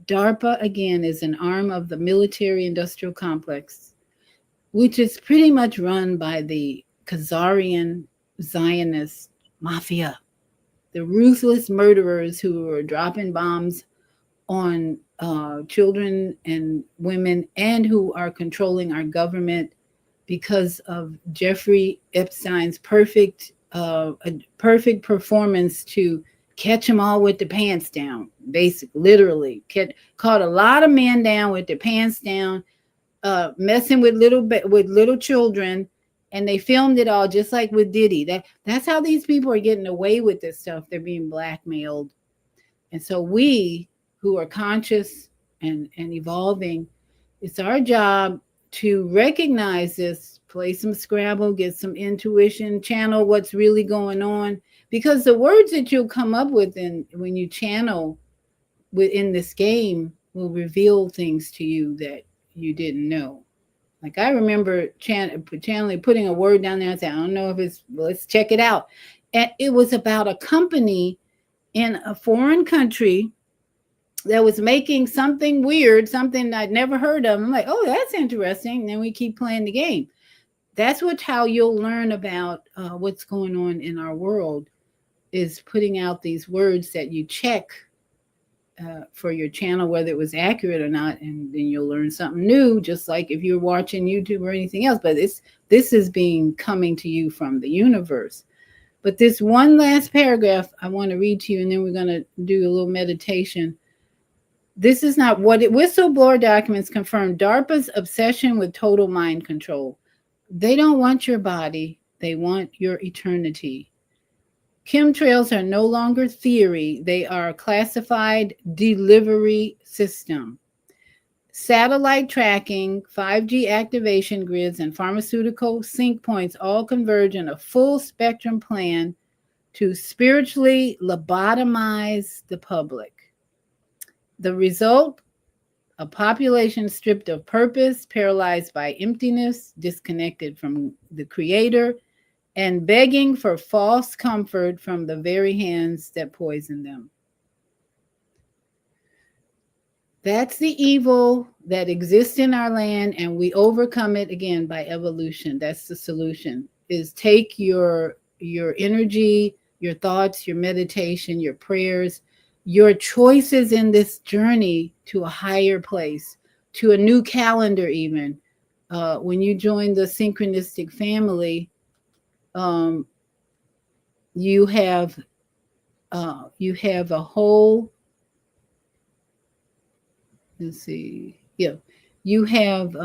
Speaker 2: DARPA, again, is an arm of the military-industrial complex, which is pretty much run by the Khazarian Zionist mafia, the ruthless murderers who are dropping bombs on children and women, and who are controlling our government because of Jeffrey Epstein's perfect performance to catch them all with the pants down. Basically, literally, caught a lot of men down with their pants down, messing with little children, and they filmed it all, just like with Diddy. That's how these people are getting away with this stuff. They're being blackmailed, and so we who are conscious and evolving. It's our job to recognize this, play some Scrabble, get some intuition, channel what's really going on, because the words that you'll come up with when you channel within this game will reveal things to you that you didn't know. Like I remember channeling, putting a word down there and saying, I don't know if it's, let's check it out. And it was about a company in a foreign country that was making something weird, something I'd never heard of. I'm like, oh, that's interesting. And then we keep playing the game. That's how you'll learn about what's going on in our world, is putting out these words that you check for your channel, whether it was accurate or not, and then you'll learn something new, just like if you're watching YouTube or anything else. But this is coming to you from the universe. But this one last paragraph I want to read to you, and then we're going to do a little meditation. This is not what whistleblower documents confirm DARPA's obsession with total mind control. They don't want your body. They want your eternity. Chemtrails are no longer theory. They are a classified delivery system. Satellite tracking, 5G activation grids, and pharmaceutical sync points all converge in a full spectrum plan to spiritually lobotomize the public. The result, a population stripped of purpose, paralyzed by emptiness, disconnected from the Creator, and begging for false comfort from the very hands that poison them. That's the evil that exists in our land, and we overcome it again by evolution. That's the solution, is take your energy, your thoughts, your meditation, your prayers, your choices in this journey to a higher place, to a new calendar even. When you join the synchronistic family, you have a whole, let's see, yeah, you have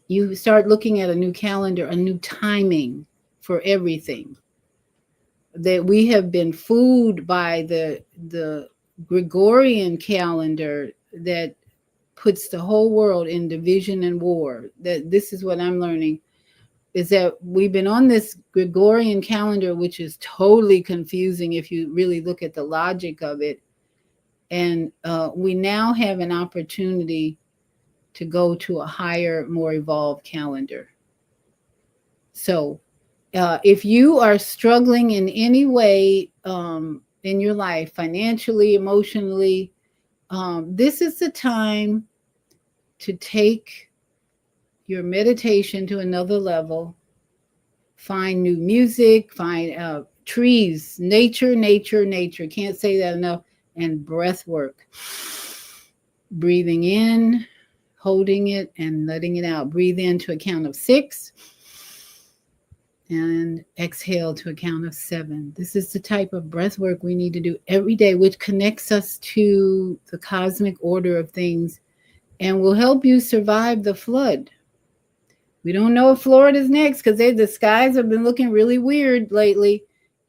Speaker 2: you start looking at a new calendar, a new timing for everything. That we have been fooled by the Gregorian calendar that puts the whole world in division and war. That this is what I'm learning, is that we've been on this Gregorian calendar, which is totally confusing if you really look at the logic of it. And we now have an opportunity to go to a higher, more evolved calendar. So if you are struggling in any way in your life, financially, emotionally, this is the time to take your meditation to another level. Find new music, find trees, nature. Can't say that enough. And breath work. Breathing in, holding it, and letting it out. Breathe in to a count of 6. And exhale to a count of 7. This is the type of breath work we need to do every day, which connects us to the cosmic order of things and will help you survive the flood. We don't know if Florida's next because the skies have been looking really weird lately.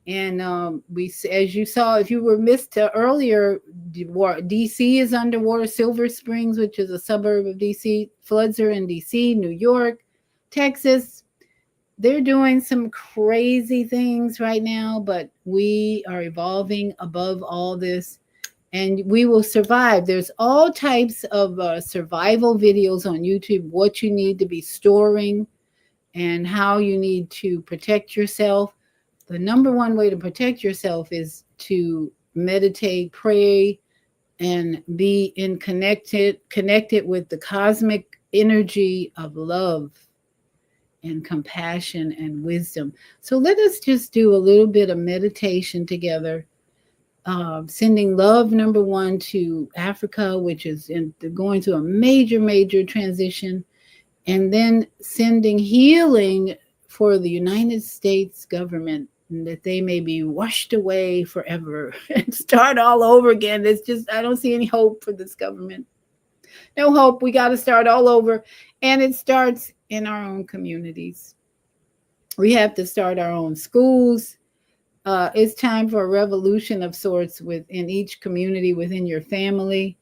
Speaker 2: And as you saw, if you were missed earlier, DC is underwater. Silver Springs, which is a suburb of DC, floods are in DC, New York, Texas. They're doing some crazy things right now, but we are evolving above all this, and we will survive. There's all types of survival videos on YouTube, what you need to be storing and how you need to protect yourself. The number one way to protect yourself is to meditate, pray, and be connected with the cosmic energy of love and compassion and wisdom. So let us just do a little bit of meditation together, sending love, number one, to Africa, which is going through a major transition, and then sending healing for the United States government, and that they may be washed away forever and start all over again. It's just, I don't see any hope for this government. No hope. We got to start all over. And it starts in our own communities. We have to start our own schools. It's time for a revolution of sorts within each community, within your family.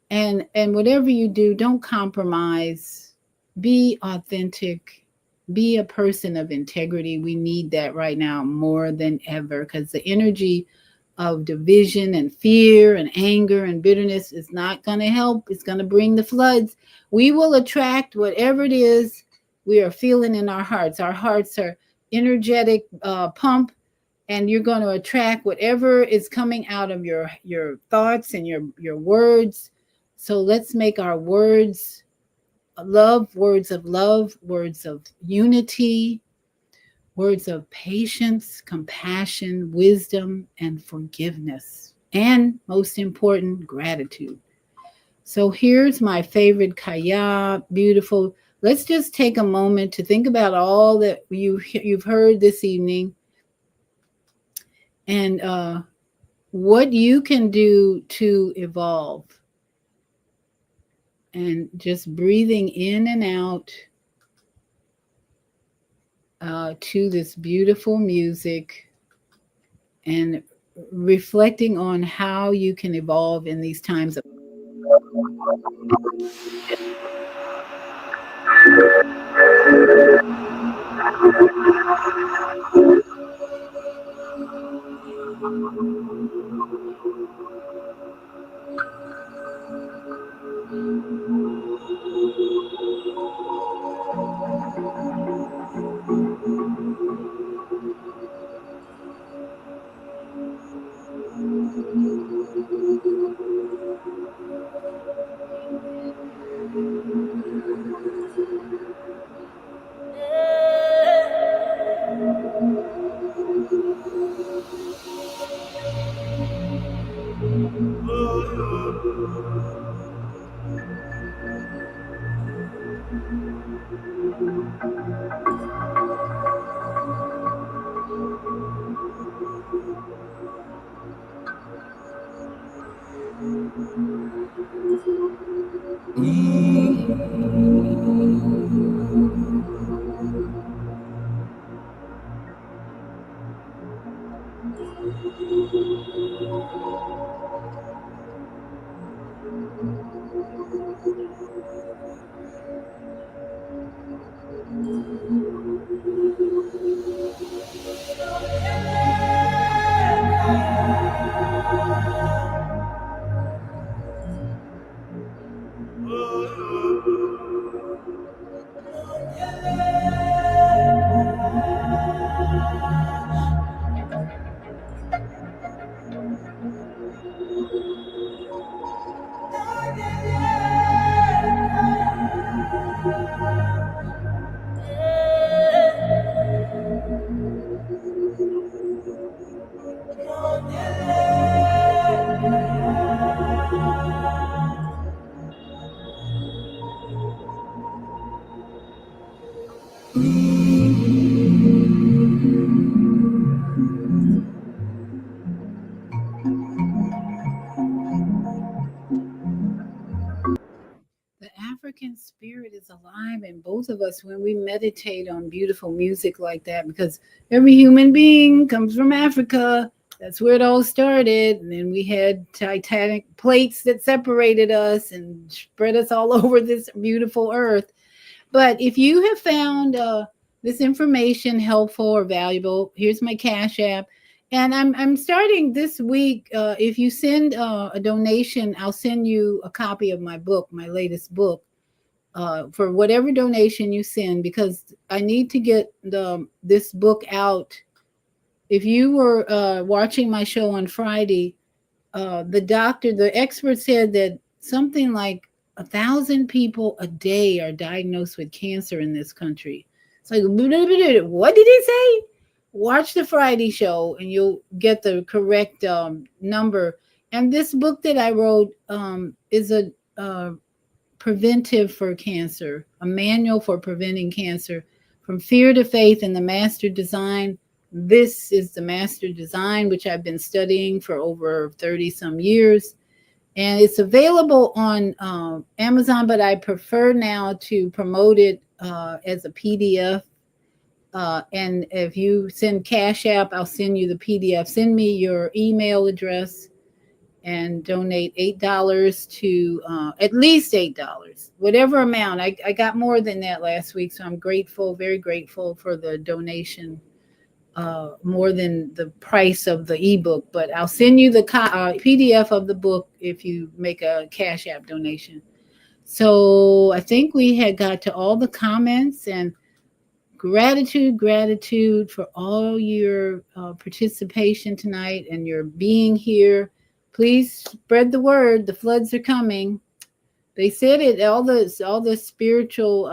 Speaker 2: And whatever you do, don't compromise. Be authentic. Be a person of integrity. We need that right now more than ever, because the energy of division and fear and anger and bitterness is not going to help. It's going to bring the floods. We will attract whatever it is we are feeling in our hearts. Our hearts are energetic pump, and you're going to attract whatever is coming out of your thoughts and your words. So let's make our words words of love, words of unity, words of patience, compassion, wisdom, and forgiveness. And most important, gratitude. So here's my favorite kaya, beautiful. Let's just take a moment to think about all that you've heard this evening, and what you can do to evolve. And just breathing in and out to this beautiful music, and reflecting on how you can evolve in these times of the African spirit is alive in both of us when we meditate on beautiful music like that, because every human being comes from Africa. That's where it all started. And then we had titanic plates that separated us and spread us all over this beautiful earth. But if you have found this information helpful or valuable, here's my Cash App. And I'm starting this week. If you send a donation, I'll send you a copy of my book, my latest book, for whatever donation you send, because I need to get this book out. If you were watching my show on Friday, the expert said that something like 1,000 people a day are diagnosed with cancer in this country. It's like, what did he say? Watch the Friday show and you'll get the correct number. And this book that I wrote is a preventive for cancer, a manual for preventing cancer, from fear to faith in the master design. This is the master design, which I've been studying for over 30 some years. And it's available on Amazon, but I prefer now to promote it as a PDF. And if you send Cash App, I'll send you the PDF. Send me your email address and donate $8 to at least $8, whatever amount. I got more than that last week, so I'm grateful, very grateful for the donation, more than the price of the ebook. But I'll send you the PDF of the book if you make a Cash App donation. So I think we had got to all the comments, and gratitude for all your participation tonight and your being here. Please spread the word. The floods are coming. They said it. All the spiritual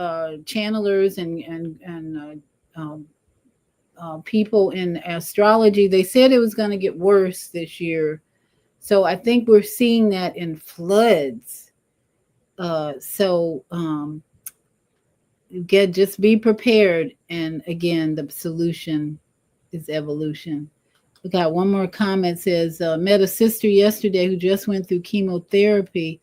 Speaker 2: channelers and people in astrology, they said it was going to get worse this year. So I think we're seeing that in floods. Just be prepared. And again, the solution is evolution. We got one more comment. Says, met a sister yesterday who just went through chemotherapy.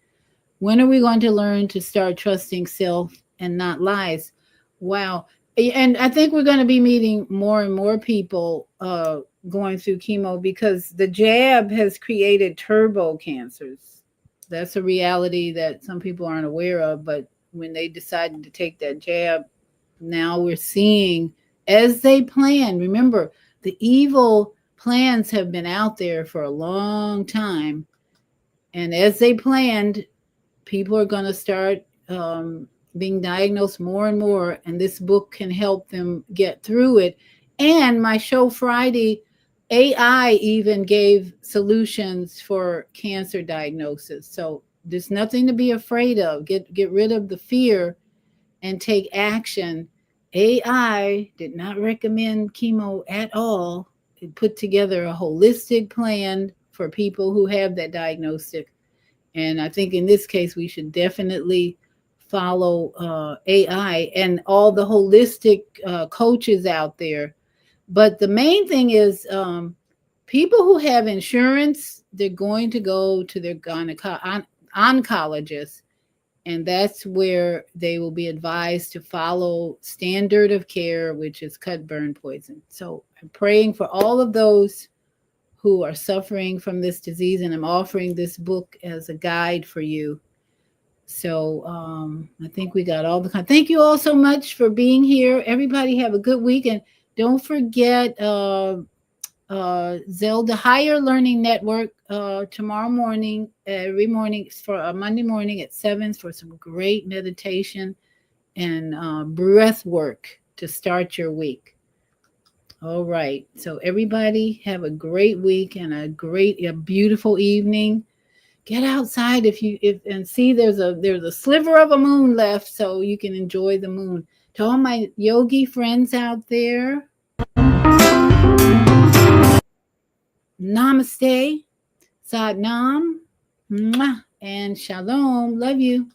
Speaker 2: When are we going to learn to start trusting self and not lies? Wow. And I think we're going to be meeting more and more people going through chemo, because the jab has created turbo cancers. That's a reality that some people aren't aware of, but when they decided to take that jab, now we're seeing, as they planned. Remember, the evil plans have been out there for a long time, and as they planned, people are going to start being diagnosed more and more, and this book can help them get through it. And my show Friday, AI even gave solutions for cancer diagnosis. So there's nothing to be afraid of. Get rid of the fear and take action. AI did not recommend chemo at all. It put together a holistic plan for people who have that diagnosis. And I think in this case, we should definitely follow AI and all the holistic coaches out there. But the main thing is people who have insurance, they're going to go to their oncologist, and that's where they will be advised to follow standard of care, which is cut, burn, poison. So I'm praying for all of those who are suffering from this disease, and I'm offering this book as a guide for you. So I think we got all the thank you all so much for being here. Everybody have a good week, and don't forget Zelda Higher Learning Network tomorrow morning, every morning, for Monday morning at 7 for some great meditation and breath work to start your week. All right. So everybody have a great week and a beautiful evening. Get outside and see there's a sliver of a moon left, so you can enjoy the moon. To all my yogi friends out there, namaste, Sat Nam, and shalom. Love you.